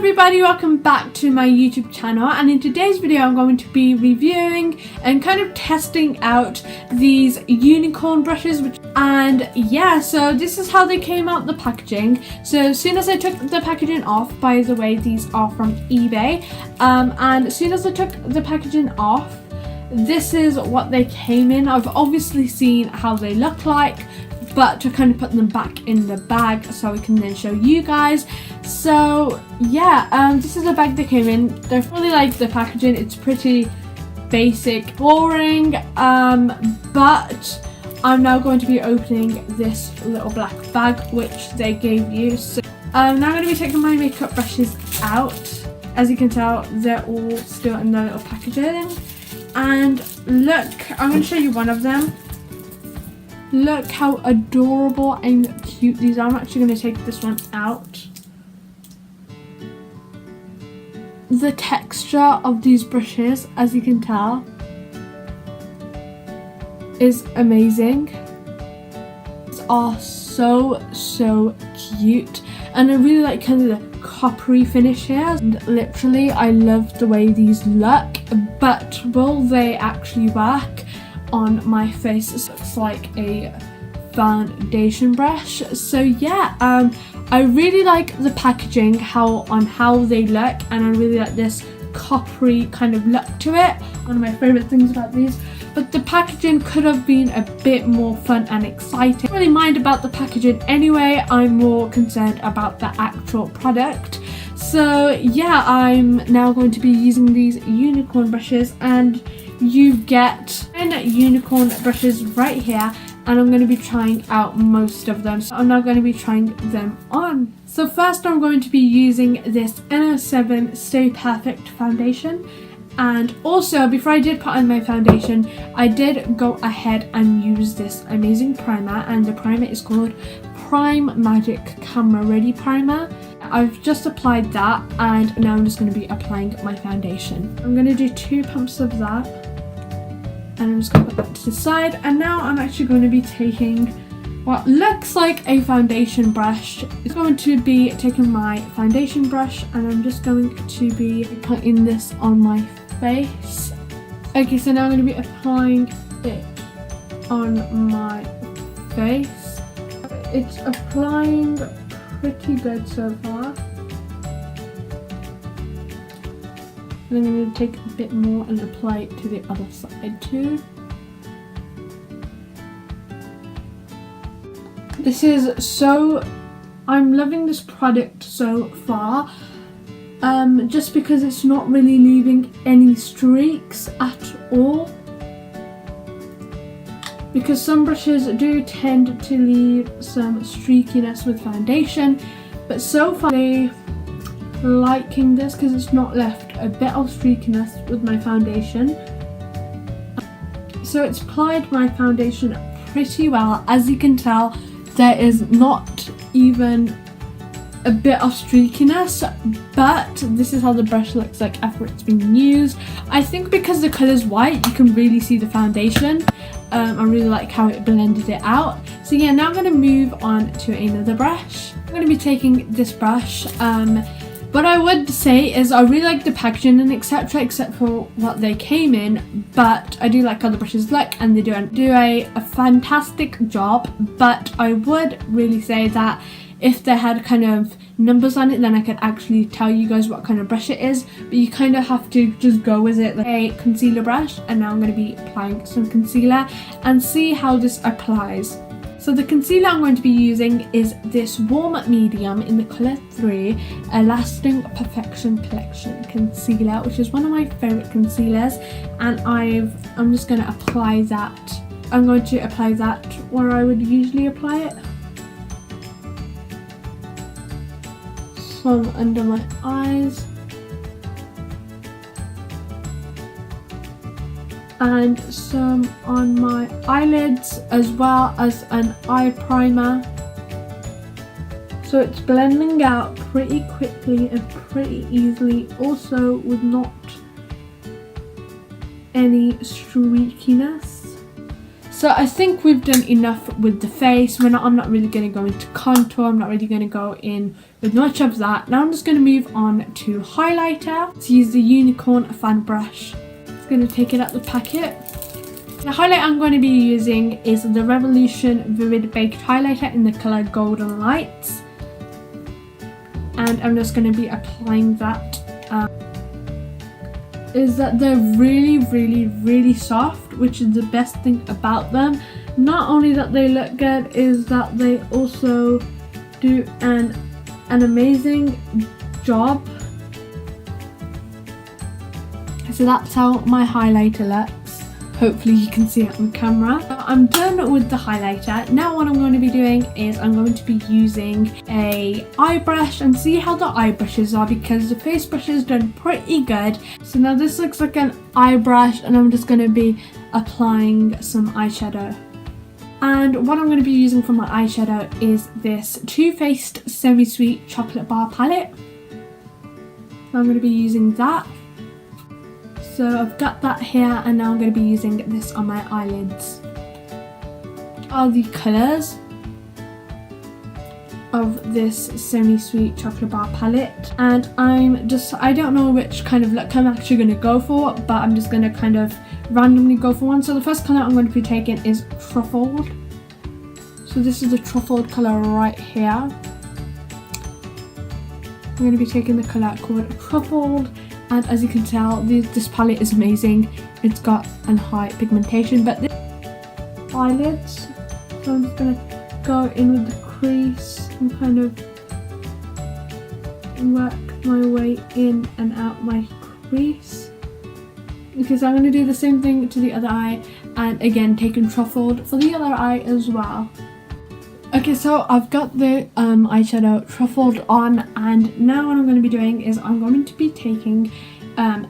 everybody, welcome back to my YouTube channel, and in today's video I'm going to be reviewing and kind of testing out these unicorn brushes, and yeah, so this is how they came out the packaging. So as soon as I took the packaging off, by the way, these are from eBay, and as soon as I took the packaging off, this is what they came in. I've obviously seen how they look like, but to kind of put them back in the bag so we can then show you guys. So yeah, this is the bag they came in. I really like the packaging. It's pretty basic, boring, but I'm now going to be opening this little black bag which they gave you. So I'm now going to be taking my makeup brushes out. As you can tell, they're all still in their little packaging. And look, I'm going to show you one of them. Look how adorable and cute these are. I'm actually going to take this one out. The texture of these brushes, as you can tell, is amazing. These are so cute, and I really like kind of the coppery finish here. And literally, I love the way these look, but will they actually work on my face? This looks like a foundation brush. So yeah, I really like the packaging, how they look, and I really like this coppery kind of look to it. One of my favorite things about these. But the packaging could have been a bit more fun and exciting. I don't really mind about the packaging anyway. I'm more concerned about the actual product. So yeah, I'm now going to be using these unicorn brushes, and you get 10 unicorn brushes right here, and I'm going to be trying out most of them. So I'm now going to be trying them on. So first I'm going to be using this N07 Stay Perfect foundation. And also, before I did put on my foundation, I did go ahead and use this amazing primer, and the primer is called Prime Magic Camera Ready Primer. I've just applied that, and now I'm just going to be applying my foundation. I'm going to do 2 pumps of that, and I'm just going to put that to the side. And now I'm actually going to be taking what looks like a foundation brush. I'm going to be taking my foundation brush, and I'm just going to be putting this on my face. Okay, so now I'm going to be applying it on my face. It's applying pretty good so far. And I'm going to take a bit more and apply it to the other side too. I'm loving this product so far. Just because it's not really leaving any streaks at all. Because some brushes do tend to leave some streakiness with foundation, but so far they're liking this because it's not left a bit of streakiness with my foundation. So it's applied my foundation pretty well. As you can tell, there is not even a bit of streakiness, but this is how the brush looks like after it's been used. I think because the colour is white, you can really see the foundation. I really like how it blended it out. So yeah, now I'm going to move on to another brush. I'm going to be taking this brush. What I would say is I really like the packaging and etc, except for what they came in, but I do like how the brushes look, and they do a fantastic job. But I would really say that if they had kind of numbers on it, then I could actually tell you guys what kind of brush it is, but you kind of have to just go with it. Like a concealer brush, and now I'm going to be applying some concealer and see how this applies. So the concealer I'm going to be using is this warm medium in the colour 3, a Lasting Perfection Collection concealer, which is one of my favourite concealers, and I'm just going to apply that. I'm going to apply that where I would usually apply it. Some under my eyes, and some on my eyelids, as well as an eye primer. So it's blending out pretty quickly and pretty easily, also with not any streakiness. So I think we've done enough with the face. I'm not really going to go into contour. I'm not really going to go in with much of that. Now I'm just going to move on to highlighter. Let's use the Unicorn Fan Brush. Just going to take it out the packet. The highlight I'm going to be using is the Revolution Vivid Baked Highlighter in the colour Golden Lights. And I'm just going to be applying that. Is that they're really soft, which is the best thing about them. Not only that they look good, is that they also do an amazing job. So that's how my highlighter looks. Hopefully you can see it on camera. So I'm done with the highlighter. Now what I'm going to be doing is I'm going to be using a eye brush and see how the eye brushes are, because the face brush is done pretty good. So now this looks like an eye brush, and I'm just going to be applying some eyeshadow. And what I'm going to be using for my eyeshadow is this Too Faced Semi-Sweet Chocolate Bar palette. So I'm going to be using that. So I've got that here, and now I'm going to be using this on my eyelids. Are the colours of this Semi-Sweet Chocolate Bar palette, and I don't know which kind of look I'm actually going to go for, but I'm just going to kind of randomly go for one. So the first colour I'm going to be taking is Truffled. So this is the Truffled colour right here. I'm going to be taking the colour called Truffled. And as you can tell, this palette is amazing. It's got a high pigmentation, but this eyelids. So I'm just gonna go in with the crease and kind of work my way in and out my crease. Because I'm gonna do the same thing to the other eye, and again taking Truffled for the other eye as well. Okay, so I've got the eyeshadow Truffled on, and now what I'm going to be doing is I'm going to be taking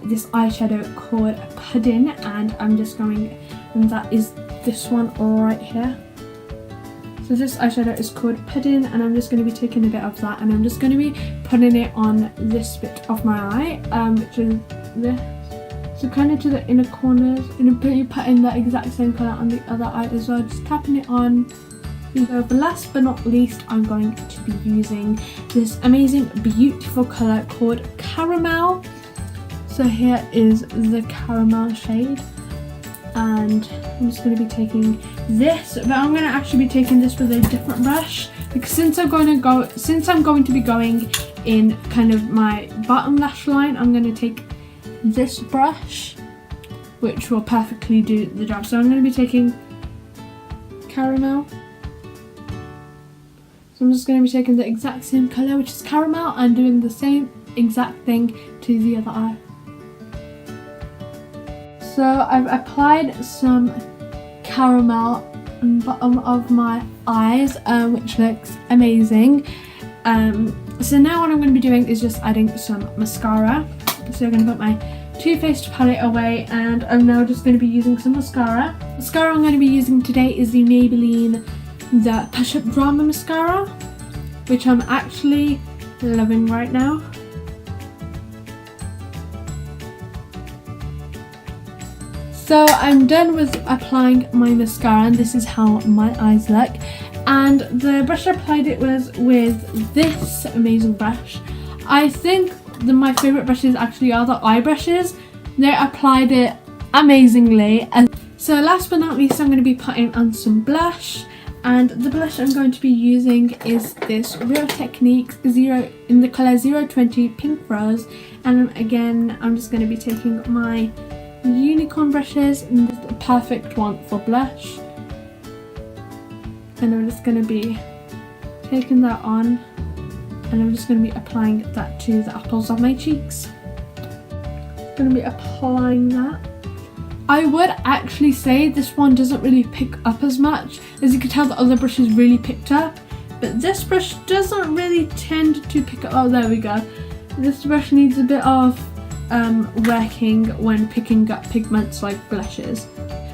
this eyeshadow called Pudding, and I'm just going, and that is this one right here. So this eyeshadow is called Pudding, and I'm just going to be taking a bit of that, and I'm just going to be putting it on this bit of my eye, which is this. So kind of to the inner corners, and you're putting that exact same colour on the other eye as well, just tapping it on. So last but not least, I'm going to be using this amazing, beautiful colour called Caramel. So here is the Caramel shade, and I'm just going to be taking this, but I'm going to actually be taking this with a different brush, because since I'm going to be going in kind of my bottom lash line, I'm going to take this brush, which will perfectly do the job. So I'm going to be taking Caramel. So I'm just going to be taking the exact same colour, which is Caramel, and doing the same exact thing to the other eye. So I've applied some caramel on the bottom of my eyes, which looks amazing. So now what I'm going to be doing is just adding some mascara. So I'm going to put my Too Faced palette away, and I'm now just going to be using some mascara. Mascara I'm going to be using today is the Maybelline the Push Up Drama Mascara, which I'm actually loving right now. So I'm done with applying my mascara, and this is how my eyes look. And the brush I applied it with this amazing brush. I think my favourite brushes actually are the eye brushes. They applied it amazingly. And so last but not least, I'm going to be putting on some blush. And the blush I'm going to be using is this Real Techniques in the colour 020 Pink Rose. And again, I'm just going to be taking my unicorn brushes, and this is the perfect one for blush. And I'm just going to be taking that on, and I'm just going to be applying that to the apples of my cheeks. Going to be applying that. I would actually say this one doesn't really pick up as much. As you can tell, the other brushes really picked up, but this brush doesn't really tend to pick up. Oh, there we go. This brush needs a bit of working when picking up pigments like blushes.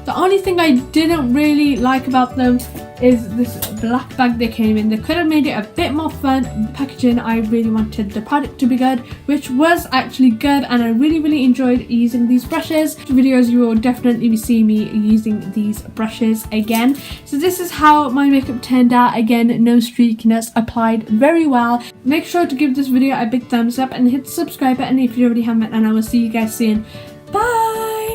The only thing I didn't really like about them is this black bag they came in. They could have made it a bit more fun. The packaging, I really wanted the product to be good, which was actually good, and I really enjoyed using these brushes. Videos, you will definitely be seeing me using these brushes again. So this is how my makeup turned out. Again, no streakiness, applied very well. Make sure to give this video a big thumbs up and hit the subscribe button if you already haven't, and I will see you guys soon. Bye!